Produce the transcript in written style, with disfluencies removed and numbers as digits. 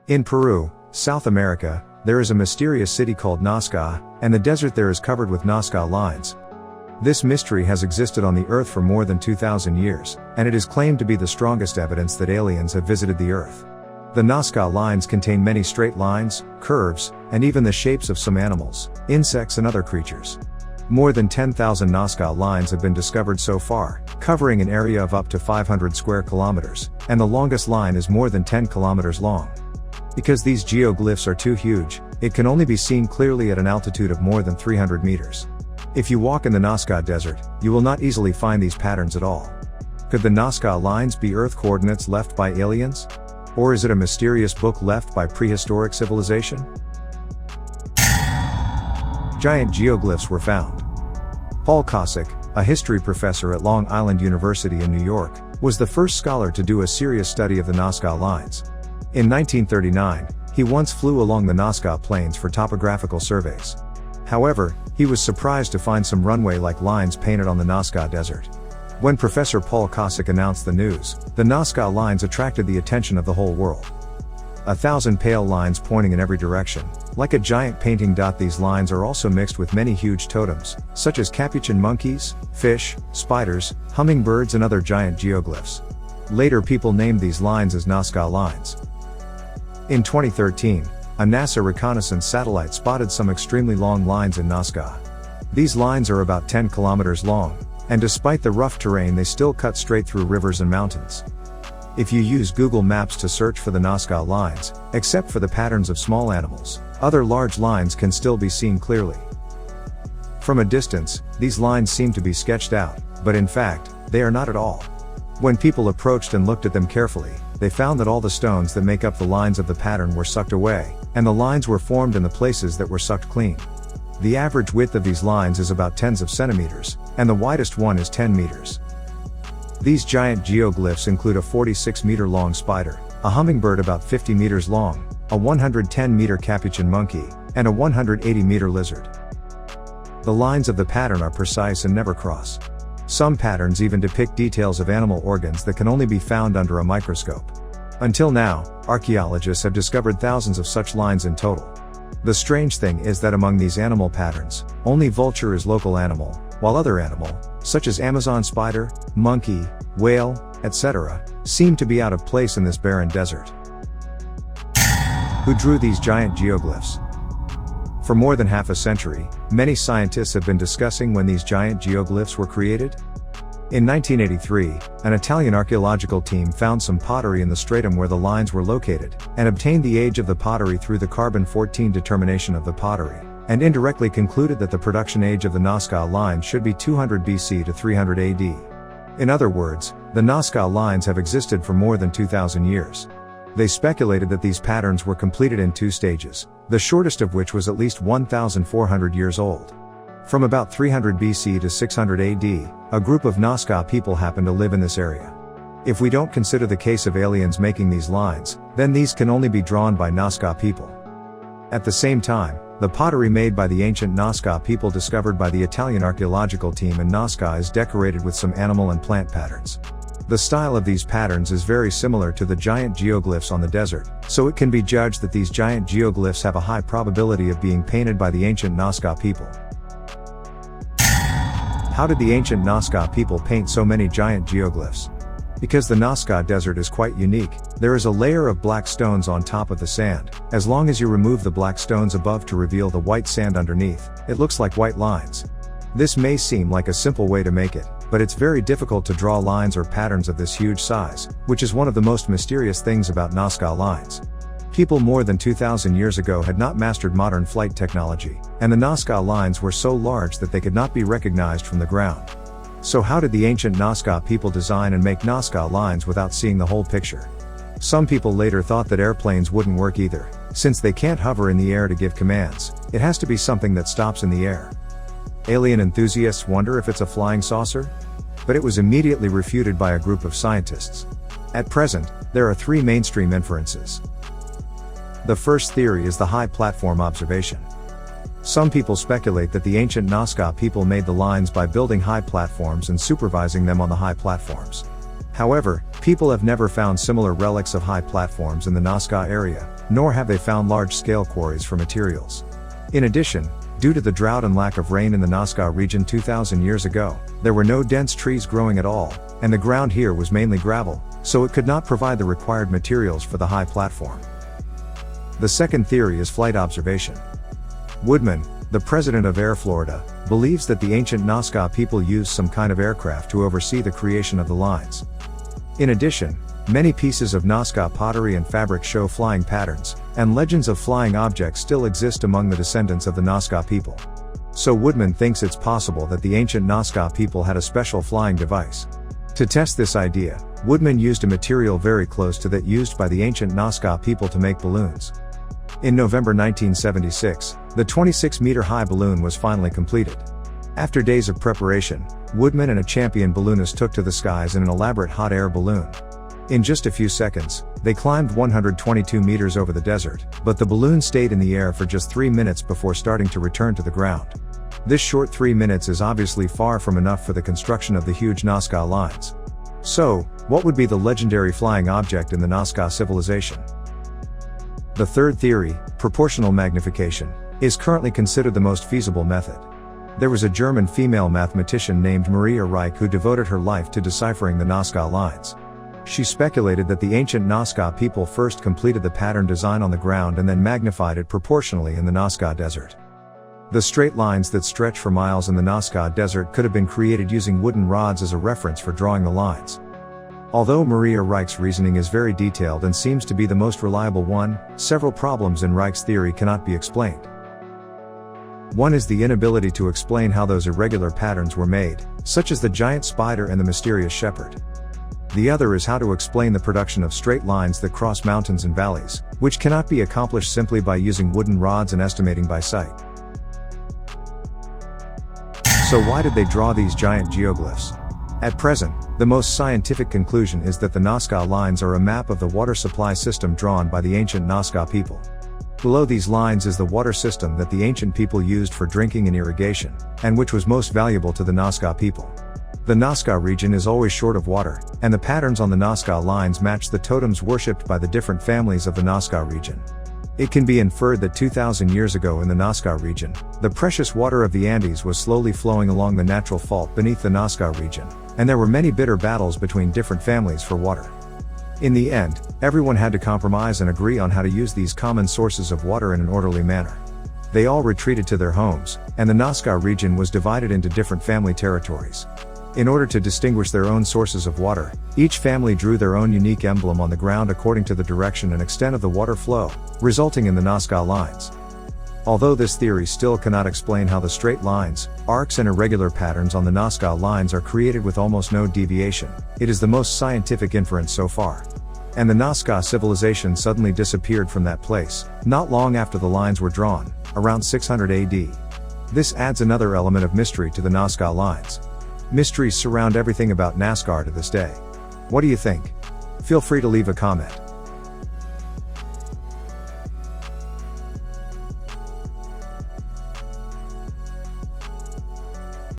In Peru, South America, there is a mysterious city called Nazca, and the desert there is covered with Nazca Lines. This mystery has existed on the Earth for more than 2,000 years, and it is claimed to be the strongest evidence that aliens have visited the Earth. The Nazca Lines contain many straight lines, curves, and even the shapes of some animals, insects and other creatures. More than 10,000 Nazca Lines have been discovered so far, covering an area of up to 500 square kilometers, and the longest line is more than 10 kilometers long. Because these geoglyphs are too huge, it can only be seen clearly at an altitude of more than 300 meters. If you walk in the Nazca Desert, you will not easily find these patterns at all. Could the Nazca Lines be Earth coordinates left by aliens? Or is it a mysterious book left by prehistoric civilization? Giant geoglyphs were found. Paul Kosick, a history professor at Long Island University in New York, was the first scholar to do a serious study of the Nazca Lines. In 1939, he once flew along the Nazca Plains for topographical surveys. However, he was surprised to find some runway-like lines painted on the Nazca Desert. When Professor Paul Kosick announced the news, the Nazca Lines attracted the attention of the whole world. 1,000 pale lines pointing in every direction, like a giant painting. These lines are also mixed with many huge totems, such as capuchin monkeys, fish, spiders, hummingbirds and other giant geoglyphs. Later people named these lines as Nazca Lines. In 2013, a NASA reconnaissance satellite spotted some extremely long lines in Nazca. These lines are about 10 kilometers long, and despite the rough terrain they still cut straight through rivers and mountains. If you use Google Maps to search for the Nazca Lines, except for the patterns of small animals, other large lines can still be seen clearly. From a distance, these lines seem to be sketched out, but in fact, they are not at all. When people approached and looked at them carefully, they found that all the stones that make up the lines of the pattern were sucked away, and the lines were formed in the places that were sucked clean. The average width of these lines is about tens of centimeters, and the widest one is 10 meters. These giant geoglyphs include a 46-meter long spider, a hummingbird about 50 meters long, a 110-meter capuchin monkey, and a 180-meter lizard. The lines of the pattern are precise and never cross. Some patterns even depict details of animal organs that can only be found under a microscope. Until now, archaeologists have discovered thousands of such lines in total. The strange thing is that among these animal patterns, only vulture is local animal, while other animal, such as Amazon spider, monkey, whale, etc., seem to be out of place in this barren desert. Who drew these giant geoglyphs? For more than half a century, many scientists have been discussing when these giant geoglyphs were created. In 1983, an Italian archaeological team found some pottery in the stratum where the lines were located, and obtained the age of the pottery through the carbon-14 determination of the pottery, and indirectly concluded that the production age of the Nazca Lines should be 200 BC to 300 AD. In other words, the Nazca Lines have existed for more than 2,000 years. They speculated that these patterns were completed in two stages, the shortest of which was at least 1,400 years old. From about 300 BC to 600 AD, a group of Nazca people happened to live in this area. If we don't consider the case of aliens making these lines, then these can only be drawn by Nazca people. At the same time, the pottery made by the ancient Nazca people discovered by the Italian archaeological team in Nazca is decorated with some animal and plant patterns. The style of these patterns is very similar to the giant geoglyphs on the desert, so it can be judged that these giant geoglyphs have a high probability of being painted by the ancient Nazca people. How did the ancient Nazca people paint so many giant geoglyphs? Because the Nazca Desert is quite unique, there is a layer of black stones on top of the sand. As long as you remove the black stones above to reveal the white sand underneath, it looks like white lines. This may seem like a simple way to make it, but it's very difficult to draw lines or patterns of this huge size, which is one of the most mysterious things about Nazca Lines. People more than 2,000 years ago had not mastered modern flight technology, and the Nazca Lines were so large that they could not be recognized from the ground. So how did the ancient Nazca people design and make Nazca Lines without seeing the whole picture? Some people later thought that airplanes wouldn't work either, since they can't hover in the air to give commands. It has to be something that stops in the air. Alien enthusiasts wonder if it's a flying saucer? But it was immediately refuted by a group of scientists. At present, there are three mainstream inferences. The first theory is the high platform observation. Some people speculate that the ancient Nazca people made the lines by building high platforms and supervising them on the high platforms. However, people have never found similar relics of high platforms in the Nazca area, nor have they found large-scale quarries for materials. In addition, due to the drought and lack of rain in the Nazca region 2,000 years ago, there were no dense trees growing at all, and the ground here was mainly gravel, so it could not provide the required materials for the high platform. The second theory is flight observation. Woodman, the president of Air Florida, believes that the ancient Nazca people used some kind of aircraft to oversee the creation of the lines. In addition, many pieces of Nazca pottery and fabric show flying patterns, and legends of flying objects still exist among the descendants of the Nazca people. So Woodman thinks it's possible that the ancient Nazca people had a special flying device. To test this idea, Woodman used a material very close to that used by the ancient Nazca people to make balloons. In November 1976, the 26-meter-high balloon was finally completed. After days of preparation, Woodman and a champion balloonist took to the skies in an elaborate hot air balloon. In just a few seconds, they climbed 122 meters over the desert, but the balloon stayed in the air for just 3 minutes before starting to return to the ground. This short 3 minutes is obviously far from enough for the construction of the huge Nazca Lines. So, what would be the legendary flying object in the Nazca civilization? The third theory, proportional magnification, is currently considered the most feasible method. There was a German female mathematician named Maria Reich who devoted her life to deciphering the Nazca Lines. She speculated that the ancient Nazca people first completed the pattern design on the ground and then magnified it proportionally in the Nazca Desert. The straight lines that stretch for miles in the Nazca Desert could have been created using wooden rods as a reference for drawing the lines. Although Maria Reich's reasoning is very detailed and seems to be the most reliable one, several problems in Reich's theory cannot be explained. One is the inability to explain how those irregular patterns were made, such as the giant spider and the mysterious shepherd. The other is how to explain the production of straight lines that cross mountains and valleys, which cannot be accomplished simply by using wooden rods and estimating by sight. So why did they draw these giant geoglyphs? At present, the most scientific conclusion is that the Nazca Lines are a map of the water supply system drawn by the ancient Nazca people. Below these lines is the water system that the ancient people used for drinking and irrigation, and which was most valuable to the Nazca people. The Nazca region is always short of water, and the patterns on the Nazca Lines match the totems worshipped by the different families of the Nazca region. It can be inferred that 2,000 years ago in the Nazca region, the precious water of the Andes was slowly flowing along the natural fault beneath the Nazca region, and there were many bitter battles between different families for water. In the end, everyone had to compromise and agree on how to use these common sources of water in an orderly manner. They all retreated to their homes, and the Nazca region was divided into different family territories. In order to distinguish their own sources of water, each family drew their own unique emblem on the ground according to the direction and extent of the water flow, resulting in the Nazca Lines. Although this theory still cannot explain how the straight lines, arcs and irregular patterns on the Nazca Lines are created with almost no deviation, it is the most scientific inference so far. And the Nazca civilization suddenly disappeared from that place, not long after the lines were drawn, around 600 AD. This adds another element of mystery to the Nazca Lines. Mysteries surround everything about Nazca to this day. What do you think? Feel free to leave a comment.